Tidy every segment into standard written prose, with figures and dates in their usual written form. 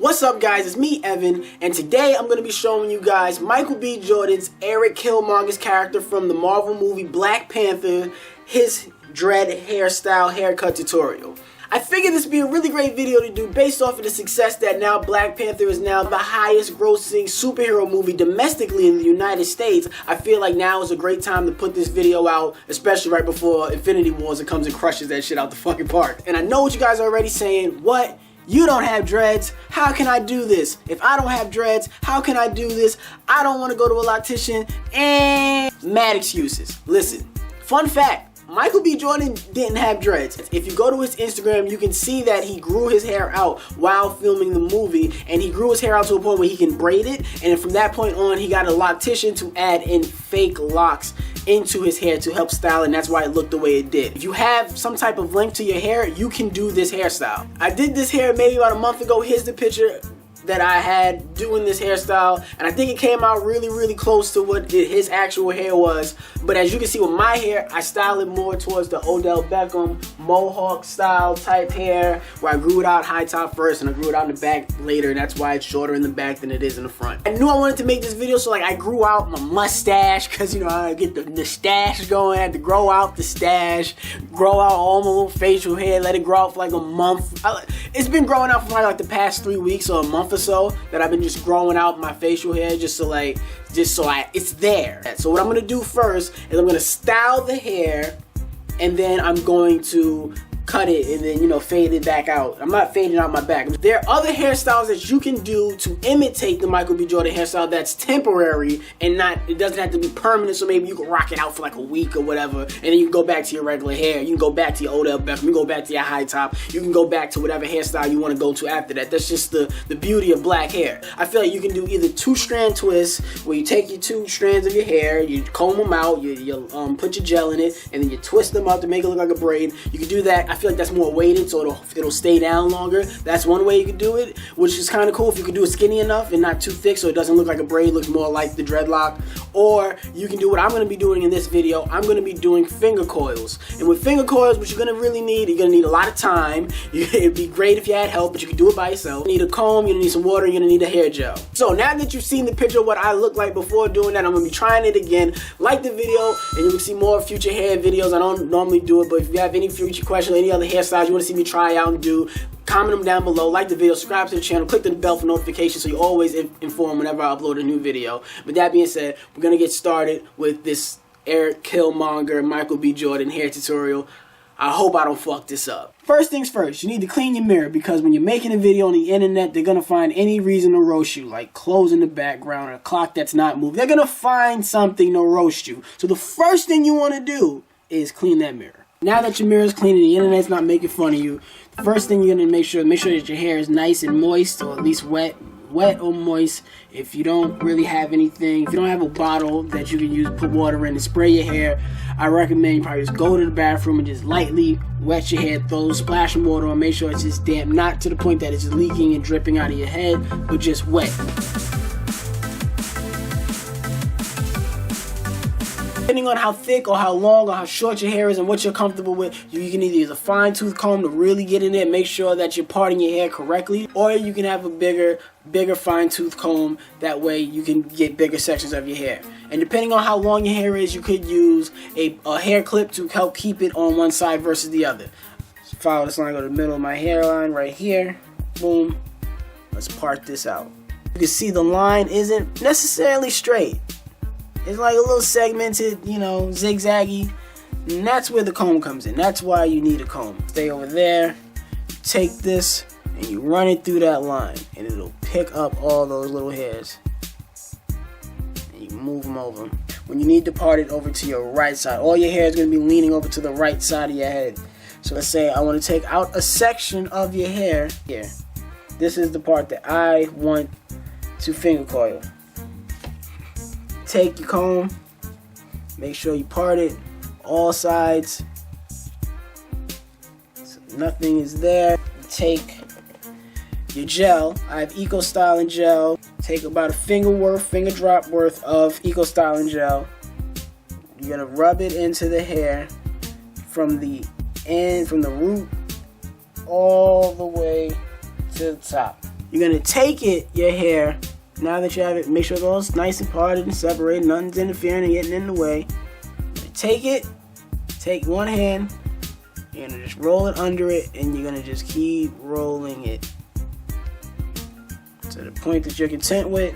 What's up guys, it's me Evan, and today I'm going to be showing you guys Michael B. Jordan's Erik Killmonger's character from the Marvel movie Black Panther, his dread hairstyle haircut tutorial. I figured this would be a really great video to do based off of the success that now Black Panther is now the highest grossing superhero movie domestically in the United States. I feel like now is a great time to put this video out, especially right before Infinity Wars comes and crushes that shit out the fucking park. And I know what you guys are already saying, what? You don't have dreads? How can I do this? If I don't have dreads, how can I do this? I don't want to go to a loctician, and mad excuses. Listen, fun fact. Michael B. Jordan didn't have dreads. If you go to his Instagram, you can see that he grew his hair out while filming the movie, and he grew his hair out to a point where he can braid it, and from that point on, he got a loctician to add in fake locks into his hair to help style it, and that's why it looked the way it did. If you have some type of length to your hair, you can do this hairstyle. I did this hair maybe about a month ago. Here's the picture that I had doing this hairstyle, and I think it came out really close to what his actual hair was. But as you can see with my hair, I style it more towards the Odell Beckham mohawk style type hair, where I grew it out high top first and I grew it out in the back later, and that's why it's shorter in the back than it is in the front. I knew I wanted to make this video, so like I grew out my mustache, because you know I get the stash going. I had to grow out the stash, grow out all my little facial hair, let it grow out for like a month. It's been growing out for like the past 3 weeks or a month or so that I've been just growing out my facial hair just so it's there. So what I'm gonna do first is I'm gonna style the hair, and then I'm going to cut it and then, you know, fade it back out. I'm not fading out my back. There are other hairstyles that you can do to imitate the Michael B. Jordan hairstyle that's temporary and it doesn't have to be permanent, so maybe you can rock it out for like a week or whatever, and then you can go back to your regular hair. You can go back to your Odell Beckham, you can go back to your high top, you can go back to whatever hairstyle you want to go to after that. That's just the beauty of black hair. I feel like you can do either 2-strand twists, where you take your 2 strands of your hair, you comb them out, you put your gel in it, and then you twist them out to make it look like a braid. You can do that. I feel like that's more weighted, so it'll stay down longer. That's one way you can do it, which is kind of cool if you can do it skinny enough and not too thick, so it doesn't look like a braid, looks more like the dreadlock. Or you can do what I'm going to be doing in this video. I'm going to be doing finger coils, and with finger coils, what you're going to really need, you're going to need a lot of time. It'd be great if you had help, but you can do it by yourself. You need a comb, you're going to need some water, you're going to need a hair gel. So now that you've seen the picture of what I look like before doing that, I'm going to be trying it again. Like the video, and you will see more future hair videos. I don't normally do it, but if you have any future questions, any other hairstyles you want to see me try out and do, comment them down below. Like the video, subscribe to the channel, click the bell for notifications so you're always informed whenever I upload a new video. But that being said, we're going to get started with this Erik Killmonger, Michael B. Jordan hair tutorial. I hope I don't fuck this up. First things first, you need to clean your mirror, because when you're making a video on the internet, they're going to find any reason to roast you, like clothes in the background or a clock that's not moving. They're going to find something to roast you. So the first thing you want to do is clean that mirror. Now that your mirror is clean and the internet's not making fun of you, the first thing you're going to make sure that your hair is nice and moist, or at least wet or moist. If you don't really have anything, if you don't have a bottle that you can use, put water in and spray your hair, I recommend you probably just go to the bathroom and just lightly wet your hair, throw a splash of water on, make sure it's just damp, not to the point that it's just leaking and dripping out of your head, but just wet. Depending on how thick or how long or how short your hair is and what you're comfortable with, you can either use a fine-tooth comb to really get in there and make sure that you're parting your hair correctly, or you can have a bigger fine-tooth comb. That way you can get bigger sections of your hair. And depending on how long your hair is, you could use a hair clip to help keep it on one side versus the other. So follow this line, go to the middle of my hairline right here. Boom. Let's part this out. You can see the line isn't necessarily straight. It's like a little segmented, you know, zigzaggy, and that's where the comb comes in. That's why you need a comb. Stay over there, take this, and you run it through that line, and it'll pick up all those little hairs. And you move them over. When you need to part it over to your right side, all your hair is going to be leaning over to the right side of your head. So let's say I want to take out a section of your hair here. This is the part that I want to finger coil. Take your comb, make sure you part it all sides so nothing is there. Take your gel. I have Eco Styling gel. Take about a finger drop worth of Eco Styling gel. You're gonna rub it into the hair from the root all the way to the top. you're going to take your hair, now that you have it, make sure it's all nice and parted and separated, nothing's interfering and getting in the way. Take one hand, you're going to just roll it under it, and you're going to just keep rolling it to the point that you're content with.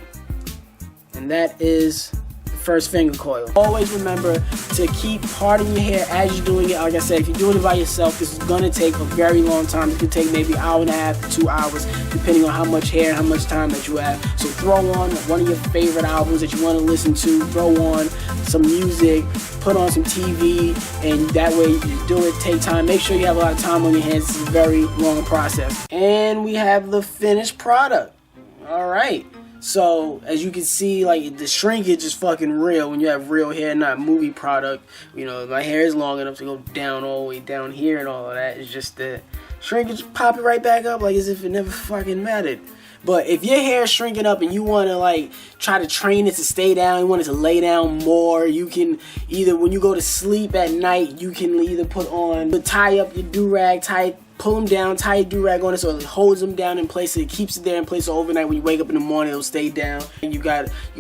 And that is the first finger coil. Always remember to keep parting your hair as you're doing it. Like I said, if you're doing it by yourself, this is going to take a very long time. It could take maybe an hour and a half to 2 hours, depending on how much hair and how much time that you have. So throw on one of your favorite albums that you want to listen to. Throw on some music, put on some TV, and that way you do it, take time. Make sure you have a lot of time on your hands. It's a very long process. And we have the finished product. All right. So, as you can see, like, the shrinkage is fucking real when you have real hair, not movie product. You know, my hair is long enough to go down all the way down here and all of that. It's just the shrinkage, pop it right back up like as if it never fucking mattered. But if your hair is shrinking up and you want to, like, try to train it to stay down, you want it to lay down more, you can either, when you go to sleep at night, you can either tie up your do-rag, pull them down, tie your do-rag on it so it holds them down in place, so it keeps it there in place, so overnight when you wake up in the morning it'll stay down. And you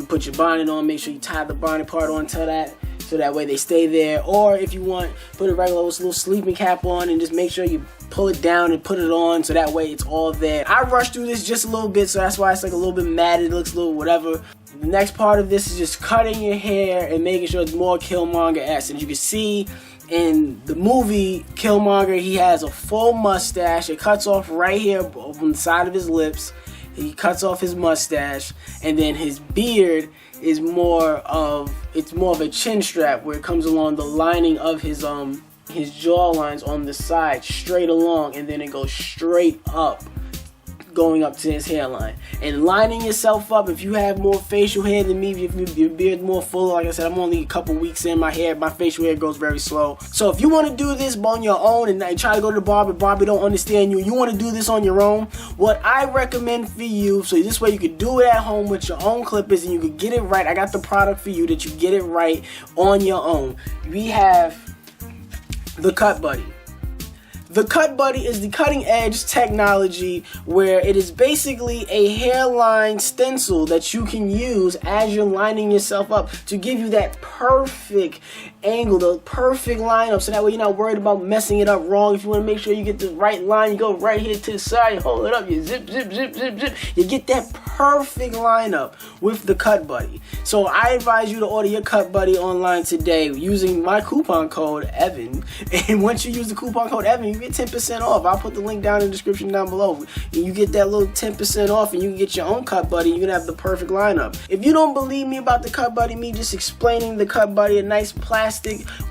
put your bonnet on, make sure you tie the bonnet part onto that, so that way they stay there. Or if you want, put a regular little sleeping cap on and just make sure you pull it down and put it on, so that way it's all there. I rushed through this just a little bit, so that's why it's like a little bit matted, it looks a little whatever. The next part of this is just cutting your hair and making sure it's more Killmonger-esque. And you can see in the movie, Killmonger, he has a full mustache. It cuts off right here on the side of his lips. He cuts off his mustache, and then his beard is more of a chin strap where it comes along the lining of his jaw lines on the side, straight along, and then it goes straight up, going up to his hairline. And lining yourself up, if you have more facial hair than me, if your beard's more full, like I said, I'm only a couple weeks in, my facial hair grows very slow. So if you want to do this on your own and try to go to the barber don't understand you want to do this on your own, what I recommend for you, so this way you could do it at home with your own clippers and you could get it right. I got the product for you that you get it right on your own. We have the Cut Buddy. The Cut Buddy is the cutting edge technology where it is basically a hairline stencil that you can use as you're lining yourself up to give you that perfect angle, the perfect lineup, so that way you're not worried about messing it up wrong. If you want to make sure you get the right line, you go right here to the side, you hold it up, you zip, zip, zip, zip, zip. You get that perfect lineup with the Cut Buddy. So I advise you to order your Cut Buddy online today using my coupon code EVAN. And once you use the coupon code EVAN, you get 10% off. I'll put the link down in the description down below. And you get that little 10% off and you can get your own Cut Buddy. You can have the perfect lineup. If you don't believe me about the Cut Buddy, me just explaining the Cut Buddy, a nice plastic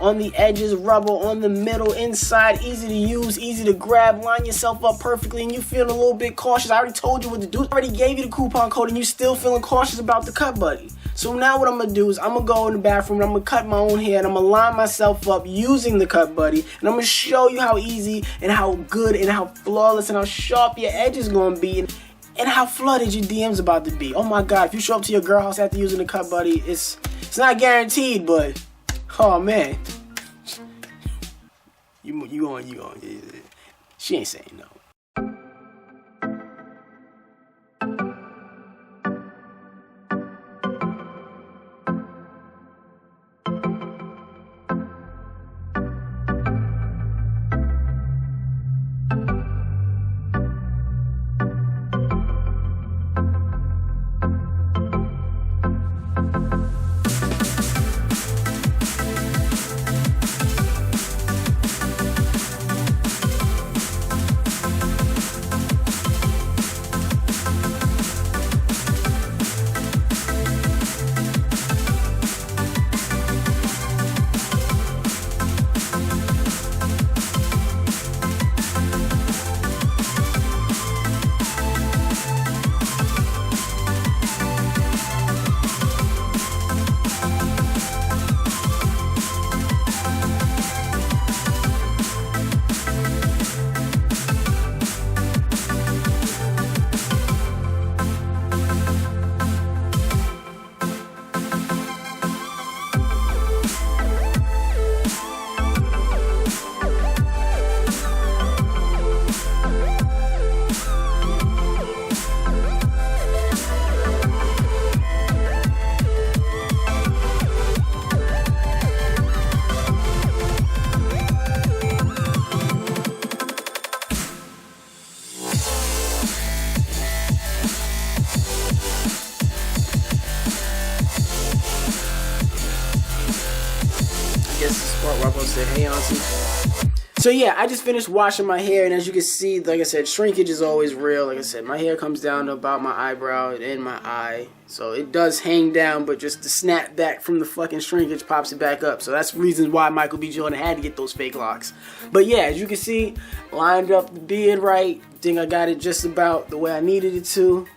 on the edges, rubber on the middle, inside, easy to use, easy to grab, line yourself up perfectly, and you feeling a little bit cautious. I already told you what to do. I already gave you the coupon code and you still feeling cautious about the Cut Buddy. So now what I'm going to do is I'm going to go in the bathroom and I'm going to cut my own hair and I'm going to line myself up using the Cut Buddy, and I'm going to show you how easy and how good and how flawless and how sharp your edge is going to be, and how flooded your DM's about to be. Oh my God, if you show up to your girl house after using the Cut Buddy, it's not guaranteed, but oh man, you on. She ain't saying no. say hey, auntie. So yeah, I just finished washing my hair, and as you can see, like I said, shrinkage is always real. Like I said, my hair comes down to about my eyebrow and my eye. So it does hang down, but just the snap back from the fucking shrinkage pops it back up. So that's reasons why Michael B. Jordan had to get those fake locks. But yeah, as you can see, lined up the beard right. Think I got it just about the way I needed it to.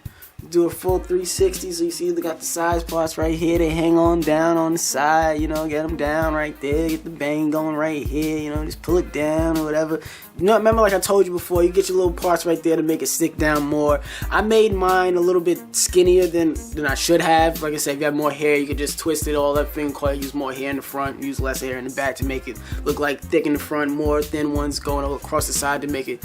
Do a full 360, so you see they got the size parts right here. They hang on down on the side, you know, get them down right there. Get the bang going right here, you know, just pull it down or whatever. You know, remember like I told you before, you get your little parts right there to make it stick down more. I made mine a little bit skinnier than I should have. Like I said, if you have more hair, you could just twist it all up in coil, use more hair in the front, use less hair in the back to make it look like thick in the front, more thin ones going across the side to make it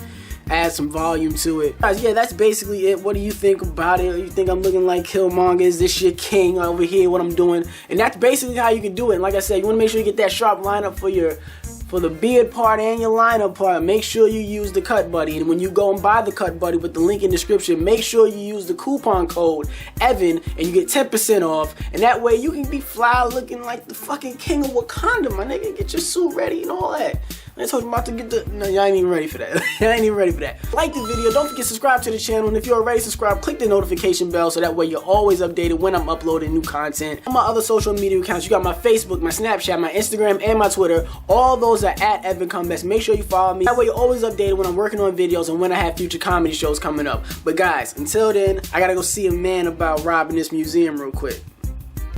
add some volume to it. Guys, yeah, that's basically it. What do you think about it? You think I'm looking like Killmonger? Is this your king over here, what I'm doing? And that's basically how you can do it. And like I said, you want to make sure you get that sharp lineup for the beard part and your lineup part. Make sure you use the Cut Buddy. And when you go and buy the Cut Buddy with the link in the description, make sure you use the coupon code EVAN and you get 10% off. And that way you can be fly looking like the fucking king of Wakanda, my nigga. Get your suit ready and all that. I told you I'm about to get the... No, y'all ain't even ready for that. Y'all ain't even ready for that. Like the video. Don't forget to subscribe to the channel. And if you're already subscribed, click the notification bell so that way you're always updated when I'm uploading new content. On my other social media accounts, you got my Facebook, my Snapchat, my Instagram, and my Twitter. All those are at Evan Combest. Make sure you follow me. That way you're always updated when I'm working on videos and when I have future comedy shows coming up. But guys, until then, I gotta go see a man about robbing this museum real quick.